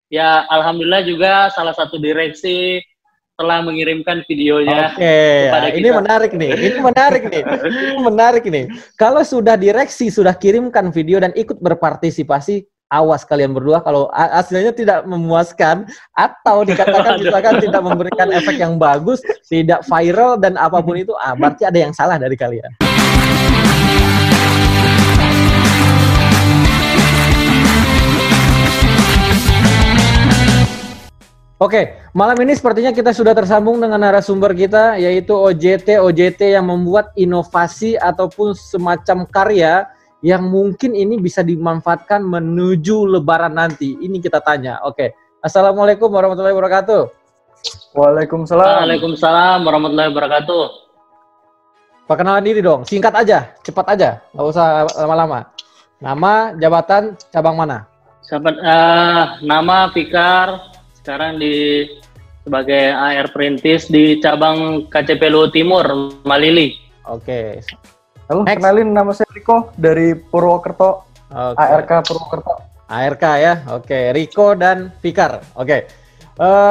Ya, alhamdulillah juga salah satu direksi telah mengirimkan videonya kepada kita. Ini menarik nih. Ini menarik nih. Kalau sudah direksi sudah kirimkan video dan ikut berpartisipasi, awas kalian berdua kalau hasilnya tidak memuaskan atau dikatakan misalkan tidak memberikan efek yang bagus, tidak viral dan apapun itu, berarti ada yang salah dari kalian. Oke, malam ini sepertinya kita sudah tersambung dengan narasumber kita, yaitu OJT yang membuat inovasi ataupun semacam karya yang mungkin ini bisa dimanfaatkan menuju Lebaran nanti. Ini kita tanya. Oke, Assalamualaikum warahmatullahi wabarakatuh. Waalaikumsalam. Waalaikumsalam warahmatullahi wabarakatuh. Perkenalan diri dong, singkat aja, cepat aja, nggak usah lama-lama. Nama, jabatan, cabang mana? Nama Fikar. Sekarang sebagai AR Perintis di cabang KCP Luhut Timur, Malili. Oke. Halo, kenalin nama saya Riko dari Purwokerto. ARK Purwokerto. ARK ya, oke. Riko dan Fikar, oke.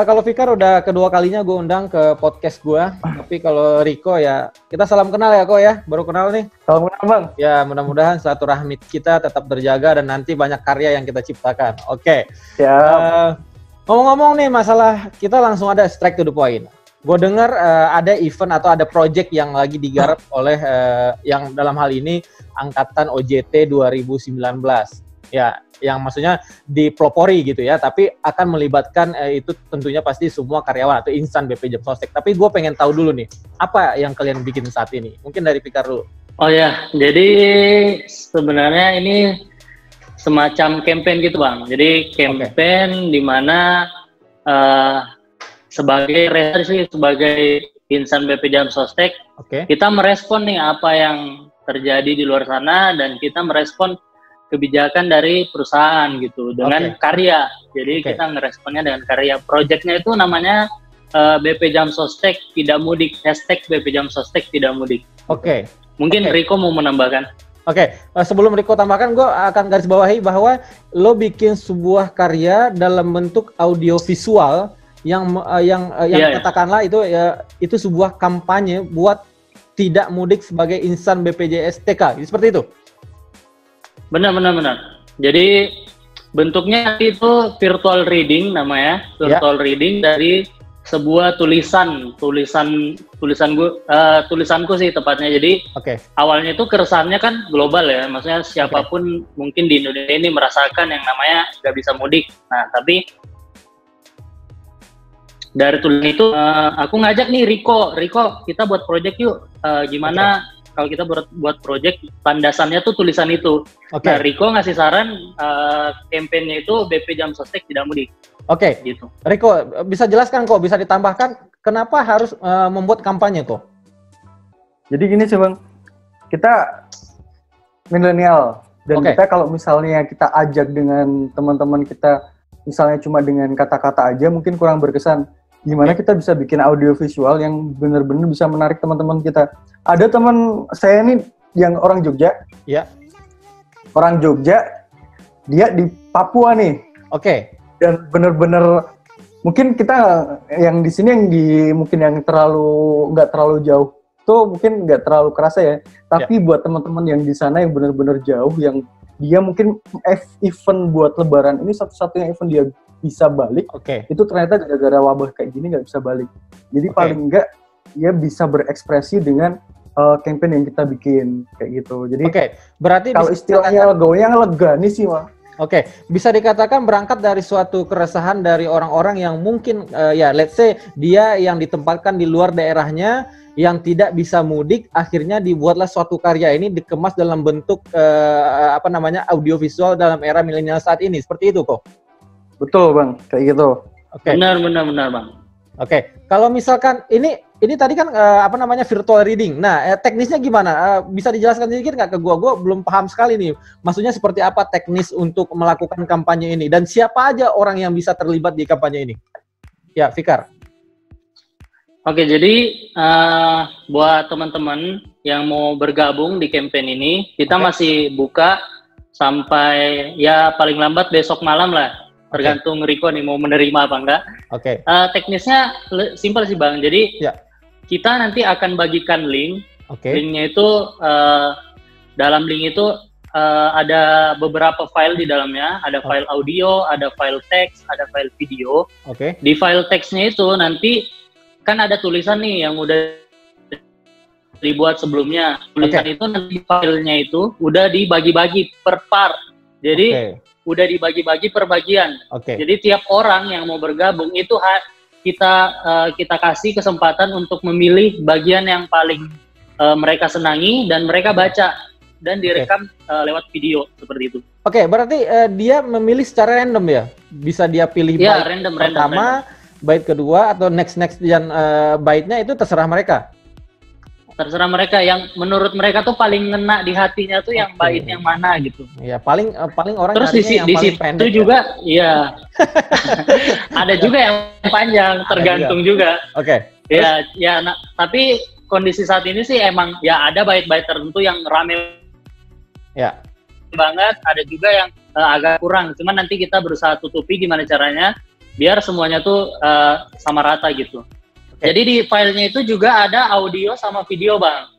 Kalau Fikar udah kedua kalinya gue undang ke podcast gue. Tapi kalau Riko ya, kita salam kenal ya Ko ya, baru kenal nih. Salam kenal Bang. Ya mudah-mudahan silaturahmi kita tetap terjaga dan nanti banyak karya yang kita ciptakan. Oke. Siap. Ngomong-ngomong nih masalah, kita langsung ada straight to the point. Gue dengar ada event atau ada project yang lagi digarap oleh yang dalam hal ini Angkatan OJT 2019. Ya, yang maksudnya dipelopori gitu ya, tapi akan melibatkan itu tentunya pasti semua karyawan atau insan BP Jam Sostek. Tapi gue pengen tahu dulu nih, apa yang kalian bikin saat ini? Mungkin dari Fikar dulu. Oh ya, jadi sebenarnya ini semacam campaign gitu Bang. Jadi campaign di mana sebagai insan BP Jam Sostek, kita merespon nih apa yang terjadi di luar sana dan kita merespon kebijakan dari perusahaan gitu dengan karya. Jadi kita ngeresponnya dengan karya. Projectnya itu namanya BP Jam Sostek Tidak Mudik, #BP Jam Sostek Tidak Mudik. Mungkin Riko mau menambahkan. Sebelum Riko tambahkan, gue akan garis bawahi bahwa lo bikin sebuah karya dalam bentuk audio visual yang katakanlah itu sebuah kampanye buat tidak mudik sebagai insan BPJS TK, seperti itu. Benar. Jadi bentuknya itu virtual reading namanya, reading dari sebuah tulisanku sih tepatnya. Jadi awalnya itu keresahannya kan global ya, maksudnya siapapun mungkin di Indonesia ini merasakan yang namanya nggak bisa mudik. Nah tapi dari tulisan itu aku ngajak nih Riko kita buat project yuk. Gimana kalau kita buat project landasannya tuh tulisan itu. Nah Riko ngasih saran kampanye itu BP Jam Sostek Tidak Mudik. Gitu. Riko, bisa jelaskan kok, bisa ditambahkan kenapa harus membuat kampanye kok? Jadi gini sih Bang, kita milenial dan kita kalau misalnya kita ajak dengan teman-teman kita, misalnya cuma dengan kata-kata aja mungkin kurang berkesan. Gimana kita bisa bikin audio visual yang benar-benar bisa menarik teman-teman kita. Ada teman saya nih yang orang Jogja. Iya. Orang Jogja, dia di Papua nih. Dan bener-bener mungkin kita yang di sini mungkin yang nggak terlalu jauh tuh mungkin nggak terlalu kerasa ya, tapi buat teman-teman yang di sana yang bener-bener jauh, yang dia mungkin event buat Lebaran ini satu-satunya event dia bisa balik, itu ternyata gara-gara wabah kayak gini nggak bisa balik. Jadi paling nggak dia bisa berekspresi dengan campaign yang kita bikin kayak gitu. Jadi berarti kalau istilahnya legonya lega nih sih Wak. Bisa dikatakan berangkat dari suatu keresahan dari orang-orang yang mungkin let's say dia yang ditempatkan di luar daerahnya yang tidak bisa mudik, akhirnya dibuatlah suatu karya ini dikemas dalam bentuk audiovisual dalam era milenial saat ini. Seperti itu kok. Betul Bang, kayak gitu. Benar Bang. Kalau misalkan ini tadi kan virtual reading. Nah, teknisnya gimana? Bisa dijelaskan sedikit nggak ke gua? Gua belum paham sekali nih. Maksudnya seperti apa teknis untuk melakukan kampanye ini dan siapa aja orang yang bisa terlibat di kampanye ini? Ya, Fikar. Jadi buat teman-teman yang mau bergabung di campaign ini, kita masih buka sampai ya paling lambat besok malam lah. tergantung Riko nih mau menerima apa enggak. Oke. Teknisnya simpel sih Bang. Jadi kita nanti akan bagikan link. Linknya itu dalam link itu ada beberapa file di dalamnya. Ada file audio, ada file teks, ada file video. Di file teksnya itu nanti kan ada tulisan nih yang udah dibuat sebelumnya. Tulisan itu nanti filenya itu udah dibagi-bagi per part. Jadi udah dibagi-bagi per bagian. Jadi tiap orang yang mau bergabung itu kita kasih kesempatan untuk memilih bagian yang paling mereka senangi dan mereka baca dan direkam lewat video seperti itu. Berarti dia memilih secara random ya? Bisa dia pilih bait pertama, bait kedua atau next dan baitnya itu terserah mereka? Terserah mereka, yang menurut mereka tuh paling ngena di hatinya tuh yang bait yang mana gitu. Ya paling orang terus di situ juga ya. Ada juga yang panjang, tergantung juga. Ya, tapi kondisi saat ini sih emang ya ada bait-bait tertentu yang rame banget, ada juga yang agak kurang. Cuman nanti kita berusaha tutupi gimana caranya biar semuanya tuh sama rata gitu. Jadi di filenya itu juga ada audio sama video Bang.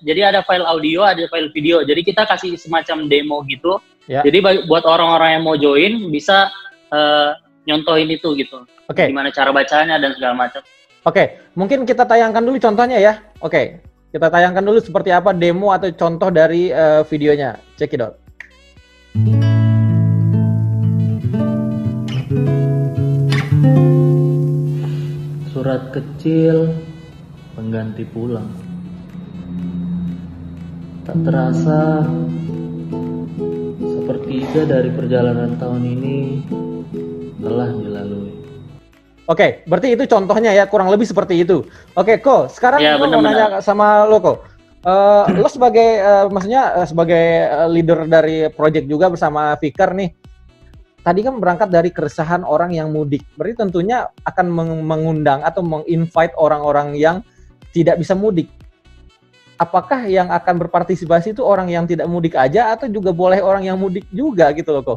Jadi ada file audio, ada file video. Jadi kita kasih semacam demo gitu. Jadi buat orang-orang yang mau join bisa nyontohin itu gitu. Gimana cara bacanya dan segala macam. Mungkin kita tayangkan dulu contohnya ya. Kita tayangkan dulu seperti apa demo atau contoh dari videonya. Check it out. Surat kecil pengganti pulang. Tak terasa sepertiga dari perjalanan tahun ini telah dilalui. Berarti itu contohnya ya, kurang lebih seperti itu. Ko, sekarang gue mau nanya sama lo, Ko. Lo sebagai maksudnya sebagai leader dari project juga bersama Fikar nih. Tadi kan berangkat dari keresahan orang yang mudik. Berarti tentunya akan mengundang atau menginvite orang-orang yang tidak bisa mudik. Apakah yang akan berpartisipasi itu orang yang tidak mudik aja atau juga boleh orang yang mudik juga gitu loh, Ko?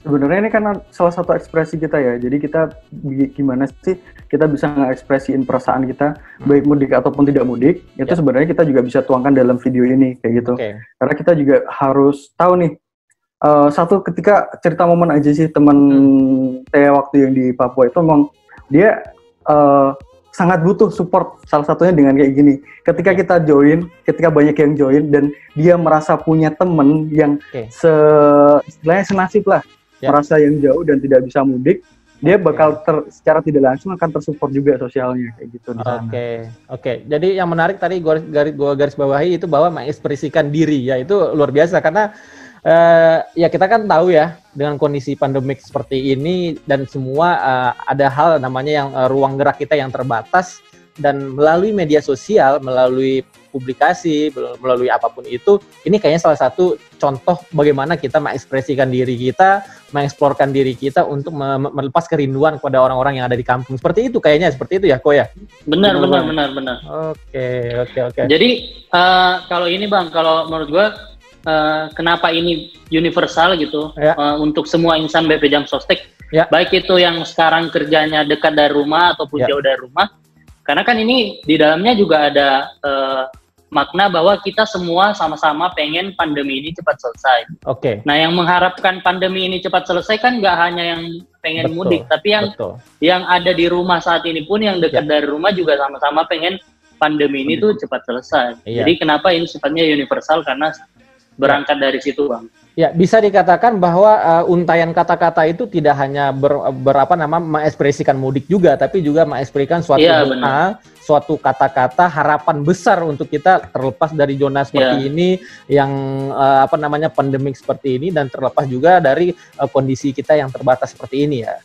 Sebenarnya ini kan salah satu ekspresi kita ya. Jadi kita gimana sih kita bisa nge-ekspresiin perasaan kita baik mudik ataupun tidak mudik. Itu sebenarnya kita juga bisa tuangkan dalam video ini kayak gitu. Karena kita juga harus tahu nih. Satu ketika cerita momen aja sih teman saya waktu yang di Papua itu memang dia sangat butuh support, salah satunya dengan kayak gini. Ketika kita join, ketika banyak yang join dan dia merasa punya temen yang istilahnya senasib lah, merasa yang jauh dan tidak bisa mudik, dia bakal secara tidak langsung akan tersupport juga sosialnya kayak gitu di sana. Jadi yang menarik tadi gue garis bawahi itu bahwa mengekspresikan diri ya, itu luar biasa karena ya kita kan tahu ya dengan kondisi pandemik seperti ini dan semua ada hal namanya yang ruang gerak kita yang terbatas, dan melalui media sosial, melalui publikasi, melalui apapun itu, ini kayaknya salah satu contoh bagaimana kita mengekspresikan diri kita, mengeksplorkan diri kita untuk melepas kerinduan kepada orang-orang yang ada di kampung. Seperti itu kayaknya, seperti itu ya, Ko ya? Benar. Oke. Jadi kalau ini Bang, kalau menurut gua kenapa ini universal gitu untuk semua insan BP Jam Sostek, baik itu yang sekarang kerjanya dekat dari rumah ataupun jauh dari rumah, karena kan ini di dalamnya juga ada makna bahwa kita semua sama-sama pengen pandemi ini cepat selesai. Nah, yang mengharapkan pandemi ini cepat selesai kan nggak hanya yang pengen mudik, tapi yang ada di rumah saat ini pun, yang dekat dari rumah juga sama-sama pengen pandemi ini tuh cepat selesai. Jadi kenapa ini sifatnya universal, karena berangkat dari situ, Bang. Ya, bisa dikatakan bahwa untayan kata-kata itu tidak hanya mengekspresikan mudik juga, tapi juga mengekspresikan suatu suatu kata-kata harapan besar untuk kita terlepas dari zona seperti ini, yang pandemik seperti ini, dan terlepas juga dari kondisi kita yang terbatas seperti ini ya.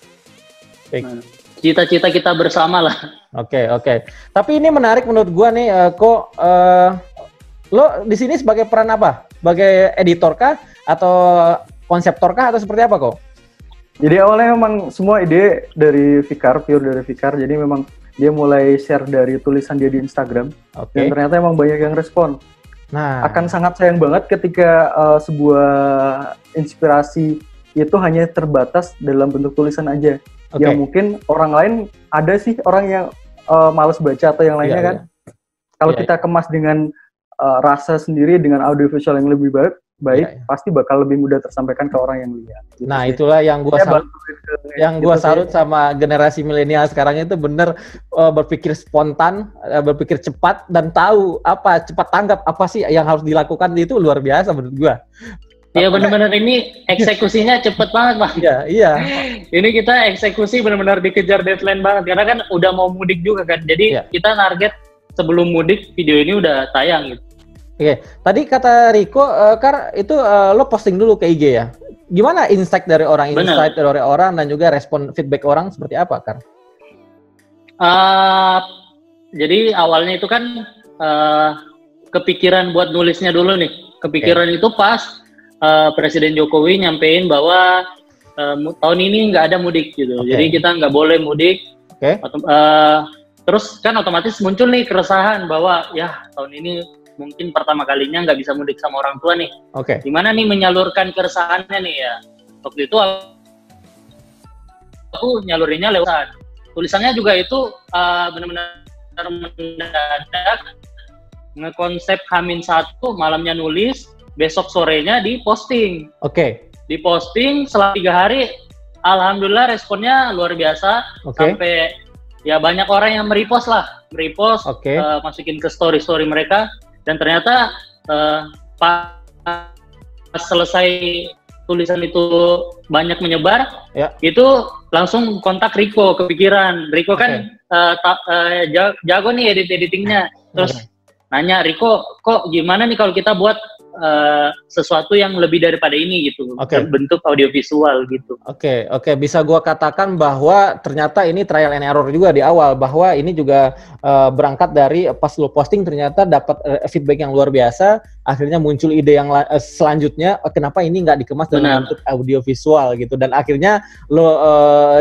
Cita-cita kita bersama lah. Oke. Tapi ini menarik menurut gua nih, Ko. Lo di sini sebagai peran apa? Sebagai editor kah? Atau konseptor kah? Atau seperti apa, Ko? Jadi awalnya memang semua ide dari Fikar, pure dari Fikar. Jadi memang dia mulai share dari tulisan dia di Instagram. Dan ternyata emang banyak yang respon. Nah, akan sangat sayang banget ketika sebuah inspirasi itu hanya terbatas dalam bentuk tulisan aja. Yang mungkin orang lain, ada sih orang yang malas baca atau yang lainnya kan. Kalau kita kemas dengan rasa sendiri, dengan audiovisual yang lebih baik, pasti bakal lebih mudah tersampaikan ke orang yang lihat. Gitu nah, itulah yang gua salut sama generasi milenial sekarang itu bener berpikir spontan, berpikir cepat dan tahu cepat tanggap apa sih yang harus dilakukan, itu luar biasa menurut gua. Iya benar-benar, ini eksekusinya cepet banget Bang. Iya. Ini kita eksekusi benar-benar dikejar deadline banget karena kan udah mau mudik juga kan. Jadi kita target sebelum mudik video ini udah tayang gitu. Oke, tadi kata Riko, Kar, itu lo posting dulu ke IG ya. Gimana insight dari orang, dan juga respon feedback orang seperti apa, Kar? Jadi awalnya itu kan kepikiran buat nulisnya dulu nih. Kepikiran itu pas Presiden Jokowi nyampein bahwa tahun ini nggak ada mudik gitu. Jadi kita nggak boleh mudik. Terus kan otomatis muncul nih keresahan bahwa ya tahun ini mungkin pertama kalinya nggak bisa mudik sama orang tua nih. Gimana nih menyalurkan keresahannya nih ya. Waktu itu aku nyalurinnya lewat tulisannya juga itu benar-benar mendadak, ngekonsep H-1 malamnya nulis, besok sorenya diposting. Diposting setelah 3 hari, alhamdulillah responnya luar biasa. Sampai ya banyak orang yang merepost, masukin ke story mereka. Dan ternyata pas selesai tulisan itu banyak menyebar, itu langsung kontak Riko, kepikiran. Riko kan jago nih editingnya. Terus nanya, Riko, kok gimana nih kalau kita buat sesuatu yang lebih daripada ini gitu, bentuk audiovisual gitu. Bisa gua katakan bahwa ternyata ini trial and error juga di awal, bahwa ini juga berangkat dari pas lo posting ternyata dapat feedback yang luar biasa, akhirnya muncul ide yang selanjutnya, kenapa ini nggak dikemas dalam bentuk audiovisual gitu, dan akhirnya lo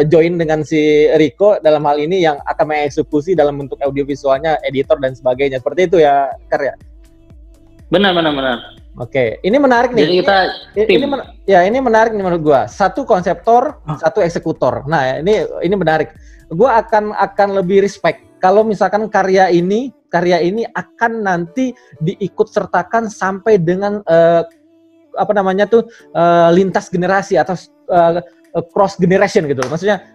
join dengan si Riko dalam hal ini yang akan mengeksekusi dalam bentuk audiovisualnya, editor dan sebagainya, seperti itu ya, Kar ya? Benar. Ini menarik nih. Jadi kita ini menarik nih menurut gua. Satu konseptor, satu eksekutor. Nah, ini menarik. Gua akan lebih respect kalau misalkan karya ini akan nanti diikut sertakan sampai dengan lintas generasi atau cross generation gitu. Maksudnya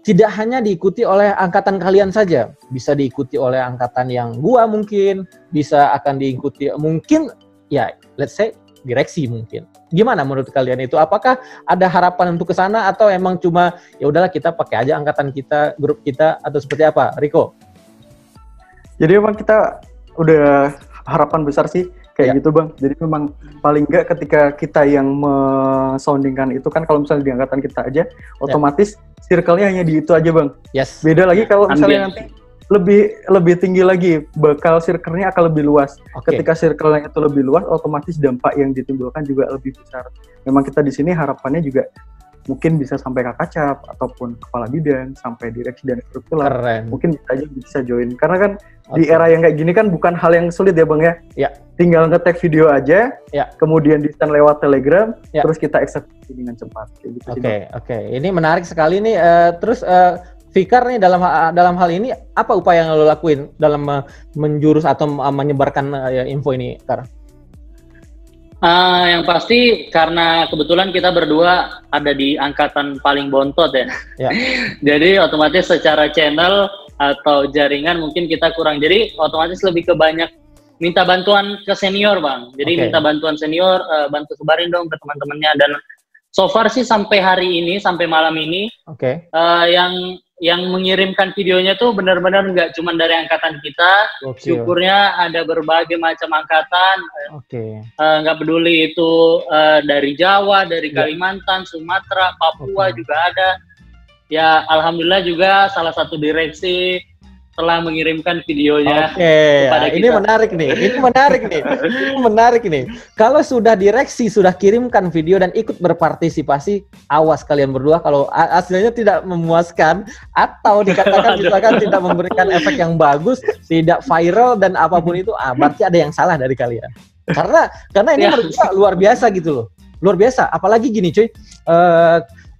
tidak hanya diikuti oleh angkatan kalian saja, bisa diikuti oleh angkatan yang gua mungkin, bisa akan diikuti mungkin ya let's say direksi mungkin. Gimana menurut kalian itu? Apakah ada harapan untuk ke sana atau emang cuma ya udahlah kita pakai aja angkatan kita, grup kita, atau seperti apa, Riko? Jadi memang kita udah harapan besar sih kayak gitu Bang. Jadi memang paling enggak ketika kita yang soundingkan itu kan, kalau misalnya di angkatan kita aja otomatis circle-nya hanya di itu aja Bang. Beda lagi kalau misalnya nanti lebih tinggi lagi, bakal circle-nya akan lebih luas. Ketika circle-nya itu lebih luas, otomatis dampak yang ditimbulkan juga lebih besar. Memang kita di sini harapannya juga mungkin bisa sampai kakak cap ataupun kepala bidang, sampai direksi dan struktural. Mungkin bisa join, karena kan di era yang kayak gini kan bukan hal yang sulit ya Bang ya. Tinggal nge-tag video aja, kemudian di-send lewat Telegram, terus kita eksekusi dengan cepat. Ini menarik sekali nih. Terus Fikar nih dalam hal ini apa upaya yang lo lakuin dalam menjurus atau menyebarkan info ini, Kar? Yang pasti karena kebetulan kita berdua ada di angkatan paling bontot ya. Jadi otomatis secara channel atau jaringan mungkin kita kurang. Jadi otomatis lebih ke banyak minta bantuan ke senior Bang. Jadi minta bantuan senior, bantu sebarin dong ke teman-temannya. Dan so far sih sampai hari ini, sampai malam ini, yang mengirimkan videonya tuh benar-benar nggak cuma dari angkatan kita. Syukurnya ada berbagai macam angkatan. Nggak peduli itu dari Jawa, dari Kalimantan, Sumatera, Papua juga ada. Ya alhamdulillah juga salah satu direksi telah mengirimkan videonya kepada kita. Ini menarik nih. Kalau sudah direksi sudah kirimkan video dan ikut berpartisipasi, awas kalian berdua kalau hasilnya tidak memuaskan atau dikatakan misalkan tidak memberikan efek yang bagus, tidak viral dan apapun itu, berarti ada yang salah dari kalian. Karena ini menurut saya luar biasa gitu loh. luar biasa. Apalagi gini cuy,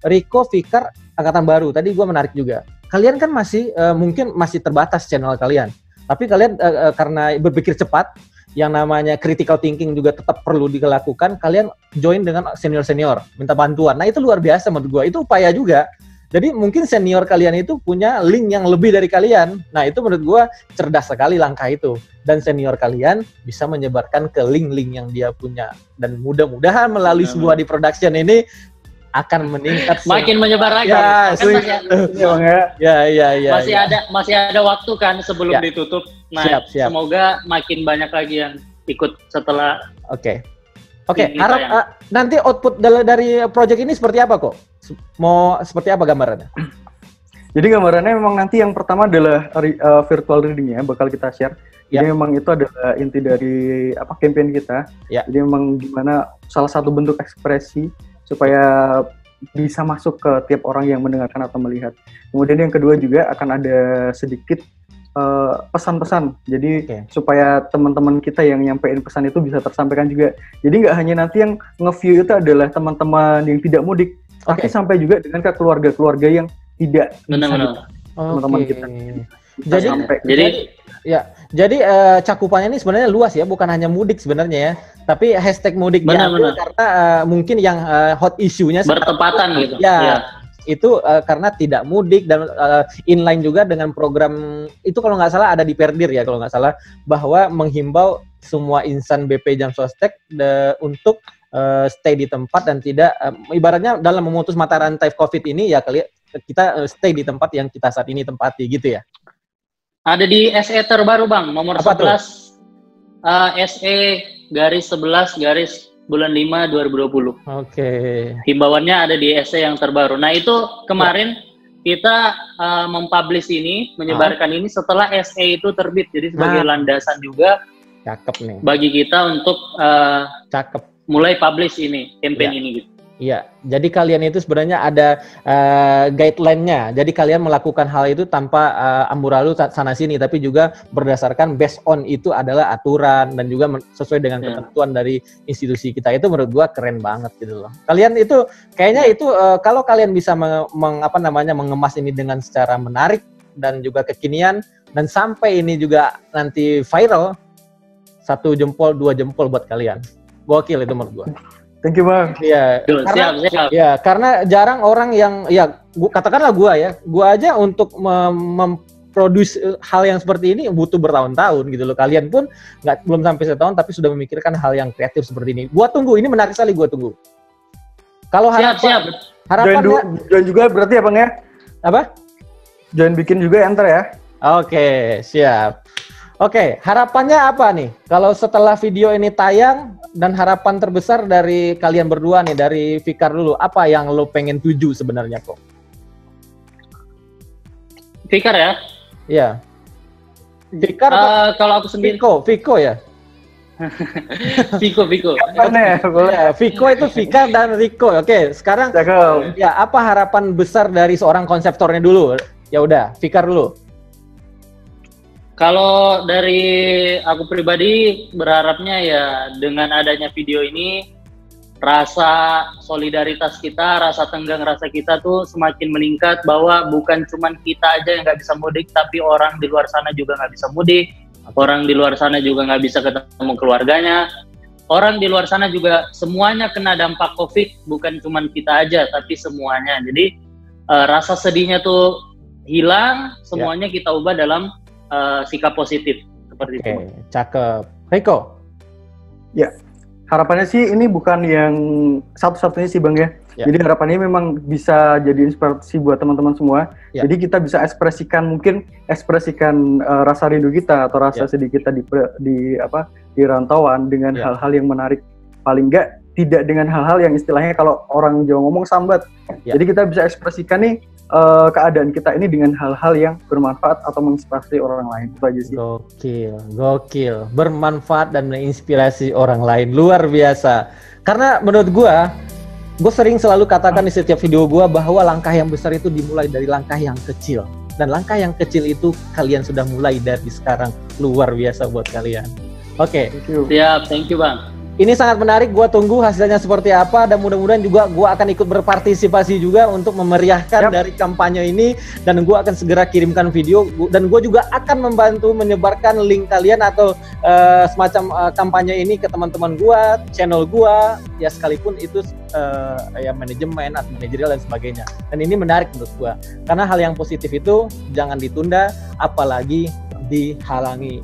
Rico, Fikar, angkatan baru. Tadi gue menarik juga. Kalian kan masih mungkin masih terbatas channel kalian. Tapi kalian karena berpikir cepat, yang namanya critical thinking juga tetap perlu dilakukan. Kalian join dengan senior-senior, minta bantuan. Nah itu luar biasa menurut gue. Itu upaya juga. Jadi mungkin senior kalian itu punya link yang lebih dari kalian. Nah itu menurut gue cerdas sekali langkah itu. Dan senior kalian bisa menyebarkan ke link-link yang dia punya. Dan mudah-mudahan melalui sebuah di production ini akan meningkat. Makin menyebar lagi. Ya, Masih ada waktu kan sebelum ditutup. Nah, siap. semoga makin banyak lagi yang ikut setelah. Oke, harap nanti output dari project ini seperti apa kok? Mau seperti apa gambarannya? Jadi gambarannya memang nanti yang pertama adalah virtual reading-nya bakal kita share. Jadi memang itu adalah inti dari campaign kita. Jadi memang gimana salah satu bentuk ekspresi supaya bisa masuk ke tiap orang yang mendengarkan atau melihat. Kemudian yang kedua juga akan ada sedikit pesan-pesan. Jadi supaya teman-teman kita yang nyampein pesan itu bisa tersampaikan juga. Jadi nggak hanya nanti yang nge-view itu adalah teman-teman yang tidak mudik, tapi sampai juga dengan ke keluarga-keluarga yang tidak teman-teman kita. Jadi cakupannya ini sebenarnya luas ya, bukan hanya mudik sebenarnya ya. Tapi hashtag mudik karena mungkin yang hot issue-nya bertepatan gitu. Itu karena tidak mudik dan inline juga dengan program itu kalau nggak salah ada di Perdir ya kalau nggak salah, bahwa menghimbau semua insan BP Jam Sostek untuk stay di tempat dan tidak ibaratnya dalam memutus mata rantai COVID ini ya kita stay di tempat yang kita saat ini tempati gitu ya. Ada di SE terbaru Bang, nomor apa 11 SE-11 bulan 5 2020. Himbauannya ada di SE yang terbaru. Nah itu kemarin kita mempublish ini, menyebarkan ini setelah SE itu terbit. Jadi sebagai landasan juga bagi kita untuk mulai publish ini, campaign ini gitu. Iya, jadi kalian itu sebenarnya ada guideline-nya. Jadi kalian melakukan hal itu tanpa amburadul sana sini, tapi juga berdasarkan based on itu adalah aturan dan juga sesuai dengan ketentuan dari institusi kita. Itu menurut gua keren banget gitu loh. Kalian itu kayaknya itu kalau kalian bisa mengemas ini dengan secara menarik dan juga kekinian dan sampai ini juga nanti viral, 1 jempol 2 jempol buat kalian. Gokil itu menurut gua. Thank you Bang. Iya. Siap. Ya, karena jarang orang yang katakanlah gua aja untuk memproduksi hal yang seperti ini butuh bertahun-tahun gitu loh. Kalian pun belum sampai setahun tapi sudah memikirkan hal yang kreatif seperti ini. Gua tunggu, ini menarik sekali, gua tunggu. Kalau harapannya join juga berarti ya Bang ya? Apa? Join bikin juga enter ya. Oke, siap. Oke, harapannya apa nih? Kalau setelah video ini tayang dan harapan terbesar dari kalian berdua nih, dari Fikar dulu, apa yang lo pengen tuju sebenarnya kok? Fikar ya? Iya. Fikar kalau aku sendiri. Viko ya? Viko. Ya, Viko itu Fikar dan Rico. Oke, sekarang ya apa harapan besar dari seorang konseptornya dulu? Ya udah, Fikar dulu. Kalau dari aku pribadi berharapnya ya dengan adanya video ini rasa solidaritas kita, rasa tenggang rasa kita tuh semakin meningkat, bahwa bukan cuma kita aja yang nggak bisa mudik, tapi orang di luar sana juga nggak bisa mudik, orang di luar sana juga nggak bisa ketemu keluarganya, orang di luar sana juga semuanya kena dampak COVID, bukan cuma kita aja tapi semuanya. Jadi rasa sedihnya tuh hilang, semuanya kita ubah dalam sikap positif seperti itu. Cakep. Rico? Ya, harapannya sih ini bukan yang satu-satunya sih Bang ya. Jadi harapannya memang bisa jadi inspirasi buat teman-teman semua. Jadi kita bisa ekspresikan rasa rindu kita atau rasa sedih kita di rantauan dengan hal-hal yang menarik. Paling enggak tidak dengan hal-hal yang istilahnya kalau orang Jawa ngomong sambat. Jadi kita bisa ekspresikan nih keadaan kita ini dengan hal-hal yang bermanfaat atau menginspirasi orang lain. Itu aja sih. Gokil. Bermanfaat dan menginspirasi orang lain. Luar biasa. Karena menurut gue sering selalu katakan di setiap video gue bahwa langkah yang besar itu dimulai dari langkah yang kecil. Dan langkah yang kecil itu kalian sudah mulai dari sekarang. Luar biasa buat kalian. Oke. Siap, thank you Bang. Ini sangat menarik, gue tunggu hasilnya seperti apa, dan mudah-mudahan juga gue akan ikut berpartisipasi juga untuk memeriahkan dari kampanye ini, dan gue akan segera kirimkan video, dan gue juga akan membantu menyebarkan link kalian atau semacam kampanye ini ke teman-teman gue, channel gue, ya sekalipun itu ya manajemen atau manajerial dan sebagainya. Dan ini menarik menurut gue, karena hal yang positif itu jangan ditunda, apalagi dihalangi.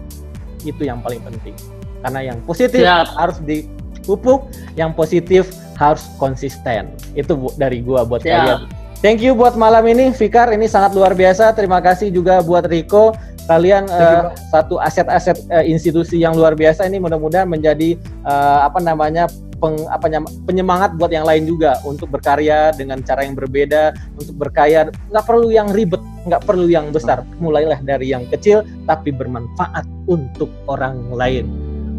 Itu yang paling penting. Karena yang positif harus dipupuk, yang positif harus konsisten. Itu dari gua buat kalian. Thank you buat malam ini, Fikar. Ini sangat luar biasa. Terima kasih juga buat Rico. Kalian satu aset-aset institusi yang luar biasa ini, mudah-mudahan menjadi penyemangat buat yang lain juga untuk berkarya dengan cara yang berbeda, untuk berkarya nggak perlu yang ribet, nggak perlu yang besar, mulailah dari yang kecil tapi bermanfaat untuk orang lain.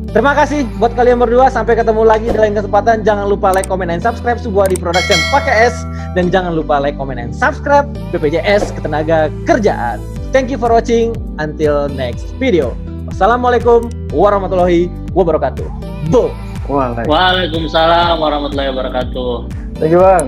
Terima kasih buat kalian berdua, sampai ketemu lagi di lain kesempatan. Jangan lupa like, comment, and subscribe Subwadi Production pakai S, dan jangan lupa like, comment, and subscribe BPJS Ketenaga Kerjaan. Thank you for watching, until next video. Wassalamualaikum warahmatullahi wabarakatuh. Boom. Waalaikumsalam warahmatullahi wabarakatuh. Thank you, Bang.